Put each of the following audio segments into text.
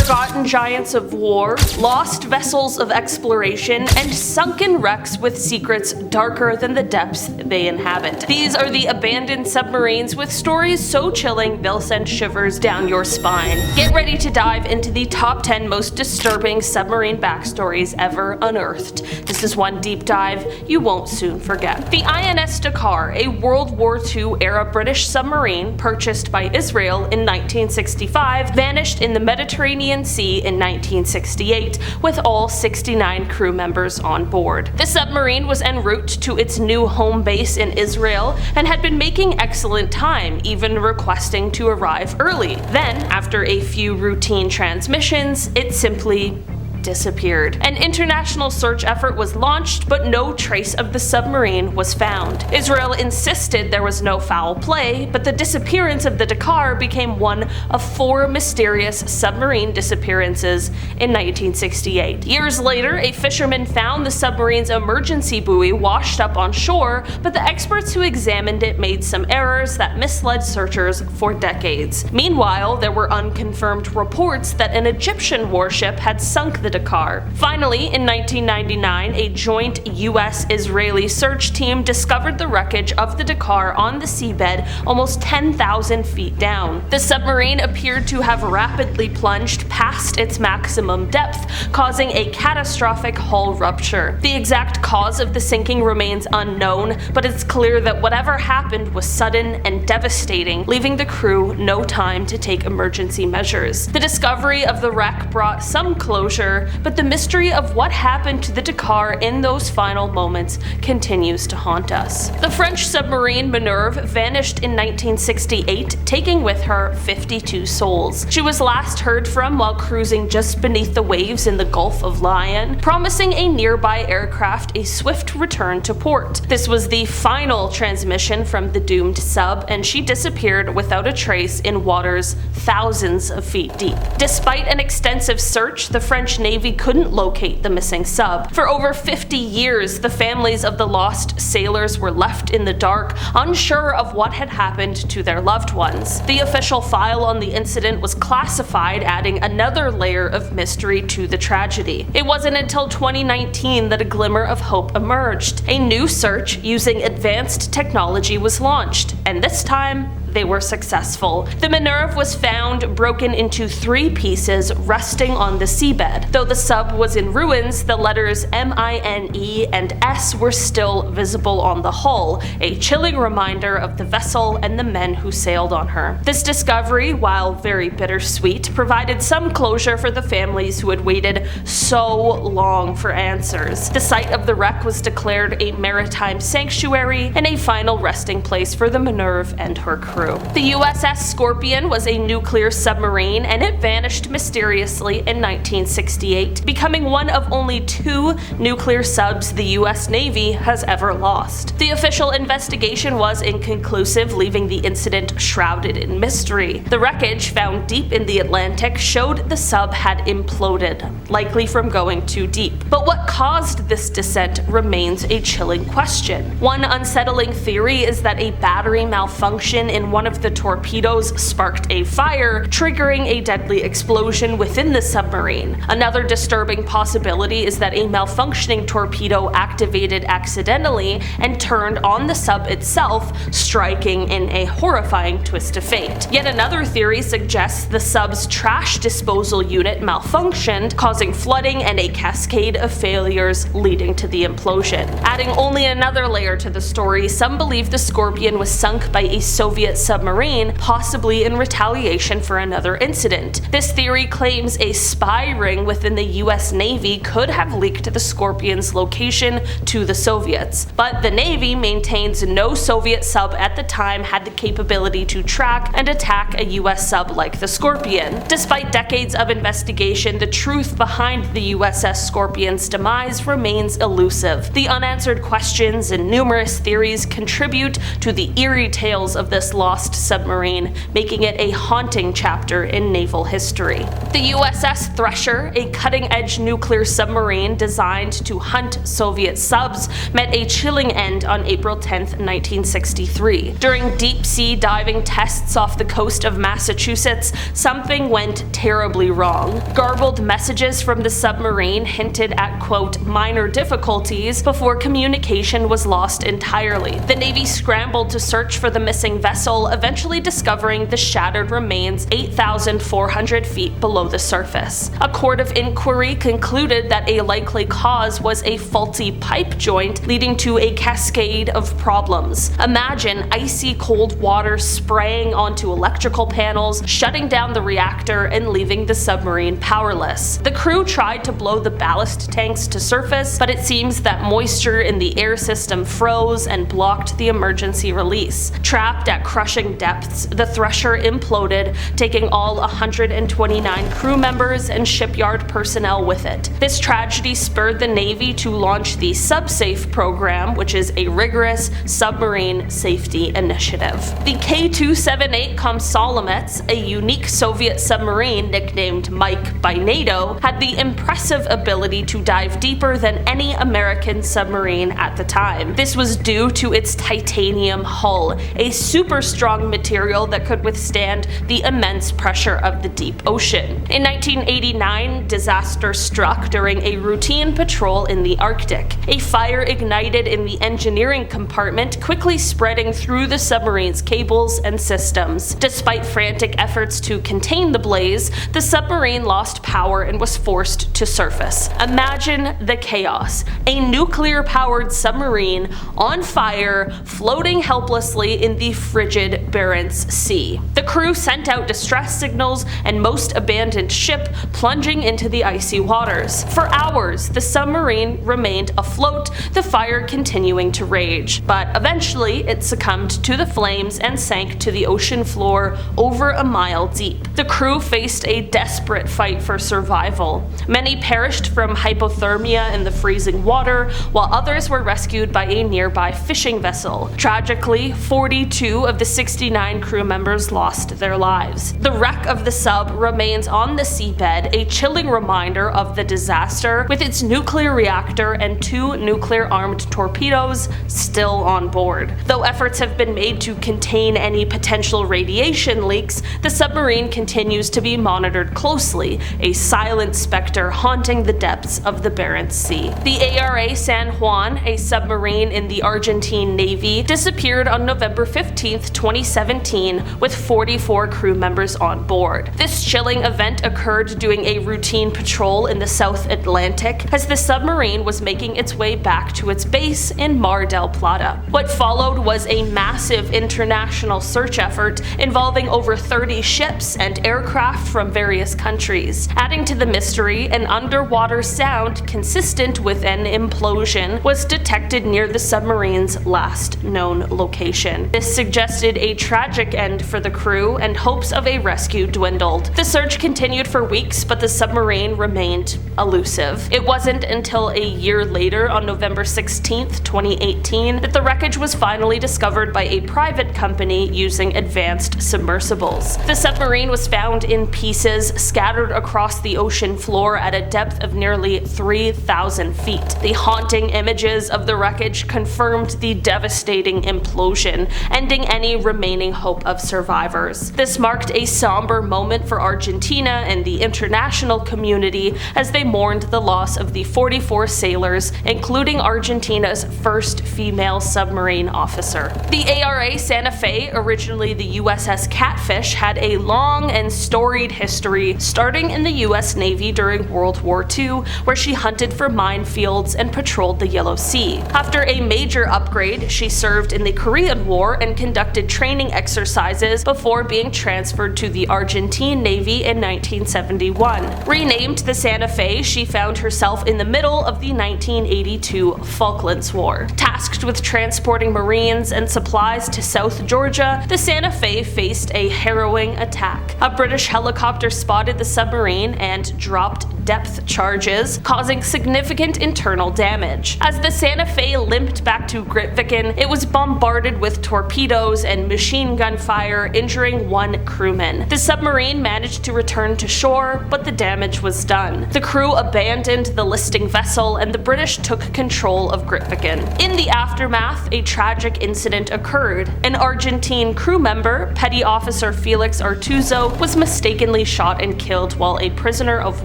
forgotten giants of war, lost vessels of exploration, and sunken wrecks with secrets darker than the depths they inhabit. These are the abandoned submarines with stories so chilling they'll send shivers down your spine. Get ready to dive into the top 10 most disturbing submarine backstories ever unearthed. This is one deep dive you won't soon forget. The INS Dakar, a World War II era British submarine purchased by Israel in 1965, vanished in the Mediterranean Sea in 1968 with all 69 crew members on board. The submarine was en route to its new home base in Israel and had been making excellent time, even requesting to arrive early. Then, after a few routine transmissions, it simply disappeared. An international search effort was launched, but no trace of the submarine was found. Israel insisted there was no foul play, but the disappearance of the Dakar became one of 4 mysterious submarine disappearances in 1968. Years later, a fisherman found the submarine's emergency buoy washed up on shore, but the experts who examined it made some errors that misled searchers for decades. Meanwhile, there were unconfirmed reports that an Egyptian warship had sunk the Dakar. Finally, in 1999, a joint US-Israeli search team discovered the wreckage of the Dakar on the seabed almost 10,000 feet down. The submarine appeared to have rapidly plunged past its maximum depth, causing a catastrophic hull rupture. The exact cause of the sinking remains unknown, but it's clear that whatever happened was sudden and devastating, leaving the crew no time to take emergency measures. The discovery of the wreck brought some closure, but the mystery of what happened to the Dakar in those final moments continues to haunt us. The French submarine Minerve vanished in 1968, taking with her 52 souls. She was last heard from while cruising just beneath the waves in the Gulf of Lion, promising a nearby aircraft a swift return to port. This was the final transmission from the doomed sub, and she disappeared without a trace in waters thousands of feet deep. Despite an extensive search, the French Navy couldn't locate the missing sub. For over 50 years, the families of the lost sailors were left in the dark, unsure of what had happened to their loved ones. The official file on the incident was classified, adding another layer of mystery to the tragedy. It wasn't until 2019 that a glimmer of hope emerged. A new search using advanced technology was launched, and this time, they were successful. The Minerve was found broken into 3 pieces resting on the seabed. Though the sub was in ruins, the letters MINE and S were still visible on the hull, a chilling reminder of the vessel and the men who sailed on her. This discovery, while very bittersweet, provided some closure for the families who had waited so long for answers. The site of the wreck was declared a maritime sanctuary and a final resting place for the Minerve and her crew. The USS Scorpion was a nuclear submarine, and it vanished mysteriously in 1968, becoming one of only 2 nuclear subs the US Navy has ever lost. The official investigation was inconclusive, leaving the incident shrouded in mystery. The wreckage, found deep in the Atlantic, showed the sub had imploded, likely from going too deep. But what caused this descent remains a chilling question. One unsettling theory is that a battery malfunction in one of the torpedoes sparked a fire, triggering a deadly explosion within the submarine. Another disturbing possibility is that a malfunctioning torpedo activated accidentally and turned on the sub itself, striking in a horrifying twist of fate. Yet another theory suggests the sub's trash disposal unit malfunctioned, causing flooding and a cascade of failures leading to the implosion. Adding only another layer to the story, some believe the Scorpion was sunk by a Soviet submarine, possibly in retaliation for another incident. This theory claims a spy ring within the US Navy could have leaked the Scorpion's location to the Soviets, but the Navy maintains no Soviet sub at the time had the capability to track and attack a US sub like the Scorpion. Despite decades of investigation, the truth behind the USS Scorpion's demise remains elusive. The unanswered questions and numerous theories contribute to the eerie tales of this lost submarine, making it a haunting chapter in naval history. The USS Thresher, a cutting-edge nuclear submarine designed to hunt Soviet subs, met a chilling end on April 10, 1963. During deep-sea diving tests off the coast of Massachusetts, something went terribly wrong. Garbled messages from the submarine hinted at, quote, minor difficulties before communication was lost entirely. The Navy scrambled to search for the missing vessel, eventually discovering the shattered remains 8,400 feet below the surface. A court of inquiry concluded that a likely cause was a faulty pipe joint, leading to a cascade of problems. Imagine icy cold water spraying onto electrical panels, shutting down the reactor, and leaving the submarine powerless. The crew tried to blow the ballast tanks to surface, but it seems that moisture in the air system froze and blocked the emergency release. Trapped at crushing depths, the Thresher imploded, taking all 129 crew members and shipyard personnel with it. This tragedy spurred the Navy to launch the SubSafe program, which is a rigorous submarine safety initiative. The K-278 Komsomolets, a unique Soviet submarine nicknamed Mike by NATO, had the impressive ability to dive deeper than any American submarine at the time. This was due to its titanium hull, a super strong material that could withstand the immense pressure of the deep ocean. In 1989, disaster struck during a routine patrol in the Arctic. A fire ignited in the engineering compartment, quickly spreading through the submarine's cables and systems. Despite frantic efforts to contain the blaze, the submarine lost power and was forced to surface. Imagine the chaos. A nuclear-powered submarine on fire, floating helplessly in the frigid Barents Sea. The crew sent out distress signals, and most abandoned ship plunging into the icy waters. For hours, the submarine remained afloat, the fire continuing to rage, but eventually it succumbed to the flames and sank to the ocean floor over a mile deep. The crew faced a desperate fight for survival. Many perished from hypothermia in the freezing water, while others were rescued by a nearby fishing vessel. Tragically, 42 of the 69 crew members lost their lives. The wreck of the sub remains on the seabed, a chilling reminder of the disaster, with its nuclear reactor and 2 nuclear-armed torpedoes still on board. Though efforts have been made to contain any potential radiation leaks, the submarine continues to be monitored closely, a silent specter haunting the depths of the Barents Sea. The ARA San Juan, a submarine in the Argentine Navy, disappeared on November 15, 2017, with 44 crew members on board. This chilling event occurred during a routine patrol in the South Atlantic as the submarine was making its way back to its base in Mar del Plata. What followed was a massive international search effort involving over 30 ships and aircraft from various countries. Adding to the mystery, an underwater sound consistent with an implosion was detected near the submarine's last known location. This suggested a tragic end for the crew, and hopes of a rescue dwindled. The search continued for weeks, but the submarine remained elusive. It wasn't until a year later, on November 16, 2018, that the wreckage was finally discovered by a private company using advanced submersibles. The submarine was found in pieces scattered across the ocean floor at a depth of nearly 3,000 feet. The haunting images of the wreckage confirmed the devastating implosion, ending any remaining hope of survivors. This marked a somber moment for Argentina and the international community as they mourned the loss of the 44 sailors, including Argentina's first female submarine officer. The ARA Santa Fe, originally the USS Catfish, had a long and storied history, starting in the US Navy during World War II, where she hunted for minefields and patrolled the Yellow Sea. After a major upgrade, she served in the Korean War and conducted training exercises before being transferred to the Argentine Navy in 1971. Renamed the Santa Fe, she found herself in the middle of the 1982 Falklands War. Tasked with transporting Marines and supplies to South Georgia, the Santa Fe faced a harrowing attack. A British helicopter spotted the submarine and dropped depth charges, causing significant internal damage. As the Santa Fe limped back to Grytviken, it was bombarded with torpedoes and machine gun fire, injuring one crewman. The submarine managed to return to shore, but the damage was done. The crew abandoned the listing vessel and the British took control of Grytviken. In the aftermath, a tragic incident occurred. An Argentine crew member, Petty Officer Felix Artuso, was mistakenly shot and killed while a prisoner of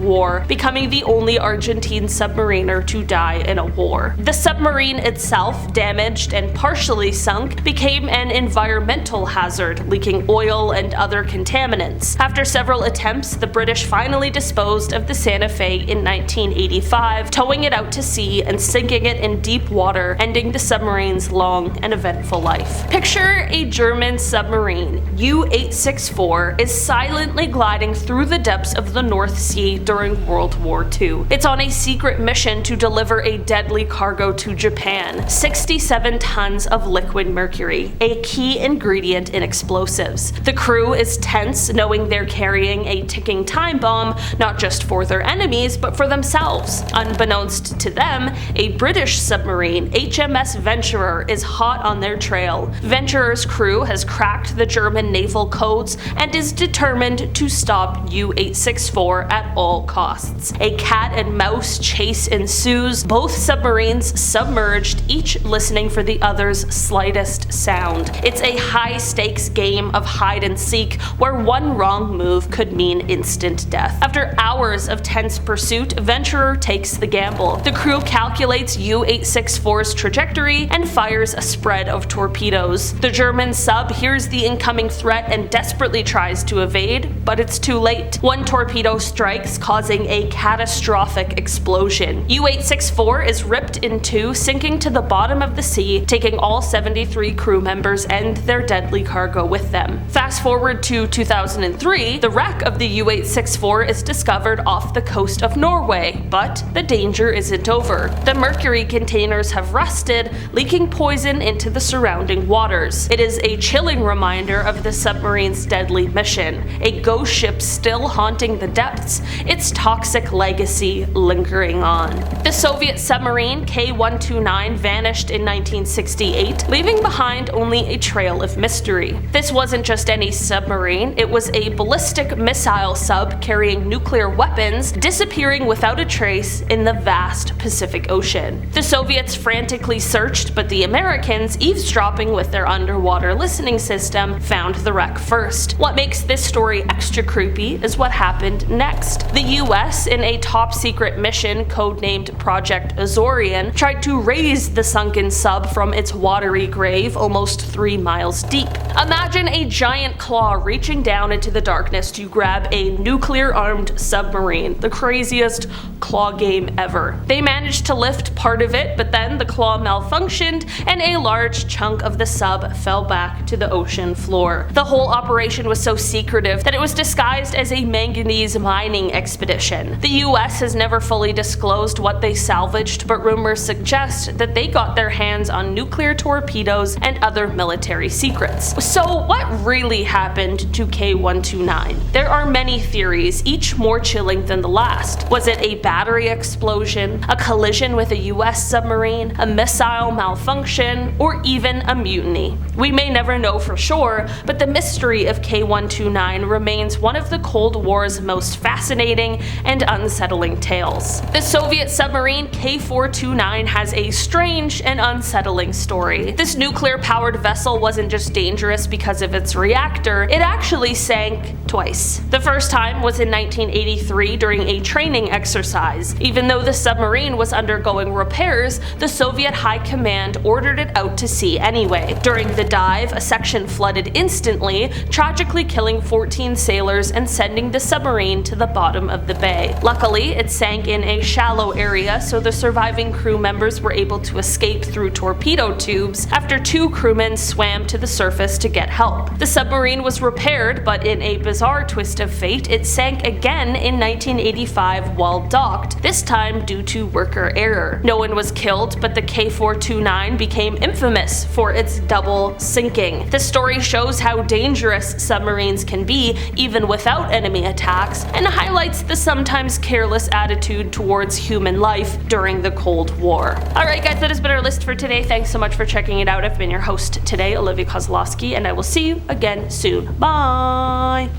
war, becoming the only Argentine submariner to die in a war. The submarine itself, damaged and partially sunk, became an environmental hazard, leaking oil and other contaminants. After several attempts, the British finally disposed of the Santa Fe in 1985, towing it out to sea and sinking it in deep water, ending the submarine's long and eventful life. Picture a German submarine, U-864, is silently gliding through the depths of the North Sea during World War II. It's on a secret mission to deliver a deadly cargo to Japan, 67 tons of liquid mercury, a key ingredient in explosives. The crew is tense, knowing they're carrying a ticking time bomb, not just for their enemies, but for themselves. Unbeknownst to them, a British submarine, HMS Venturer, is hot on their trail. Venturer's crew has cracked the German naval codes and is determined to stop U-864 at all costs. A cat and mouse chase ensues, both submarines submerged, each listening for the other's slightest sound. It's a high-stakes game of hide and seek where one wrong move could mean instant death. After hours of tense pursuit, Venturer takes the gamble. The crew calculates U-864's trajectory and fires a spread of torpedoes. The German sub hears the incoming threat and desperately tries to evade, but it's too late. One torpedo strikes, causing a catastrophic explosion. U-864 is ripped in two, sinking to the bottom of the sea, taking all 73 crew members and their deadly cargo with them. Fast forward to 2003, the wreck of the U-864 is discovered off the coast of Norway, but the danger isn't over. The mercury containers have rusted, leaking poison into the surrounding waters. It is a chilling reminder of the submarine's deadly mission, a ghost ship still haunting the depths, its toxic legacy lingering on. The Soviet submarine K-129 vanished in 1968, leaving behind only a trail of mystery. This wasn't just any submarine, it was a ballistic missile sub carrying nuclear weapons, disappearing without a trace in the vast Pacific Ocean. The Soviets frantically searched, but the Americans, eavesdropping with their underwater listening system, found the wreck first. What makes this story extra creepy is what happened next. The US, in a top-secret mission codenamed Project Azorian, tried to raise the sunken sub from its watery grave almost 3 miles deep. Imagine a giant claw reaching down into the darkness to grab a nuclear-armed submarine, the craziest claw game ever. They managed to lift part of it, but then the claw malfunctioned and a large chunk of the sub fell back to the ocean floor. The whole operation was so secretive that it was disguised as a manganese mining expedition. The US has never fully disclosed what they salvaged, but rumors suggest that they got their hands on nuclear torpedoes and other military secrets. So what really happened to K-129? There are many theories, each more chilling than the last. Was it a battery explosion, a collision with a US submarine, a missile malfunction, or even a mutiny? We may never know for sure, but the mystery of K-129 remains one of the Cold War's most fascinating and unsettling tales. The Soviet submarine K-429 has a strange and unsettling story. This nuclear-powered vessel wasn't just dangerous because of its reactor, it actually sank twice. The first time was in 1983 during a training exercise. Even though the submarine was undergoing repairs, the Soviet High Command ordered it out to sea anyway. During the dive, a section flooded instantly, tragically killing 14 sailors and sending the submarine to the bottom of the bay. Luckily, it sank in a shallow area, so the surviving crew members were able to escape through torpedo tubes after 2 crewmen swam to the surface to get help. The submarine was repaired, but in a bizarre twist of fate, it sank again in 1985 while docked, this time due to worker error. No one was killed, but the K-429 became infamous for its double sinking. The story shows how dangerous submarines can be even without about enemy attacks, and highlights the sometimes careless attitude towards human life during the Cold War. Alright guys, that has been our list for today. Thanks so much for checking it out. I've been your host today, Olivia Kozlowski, and I will see you again soon. Bye!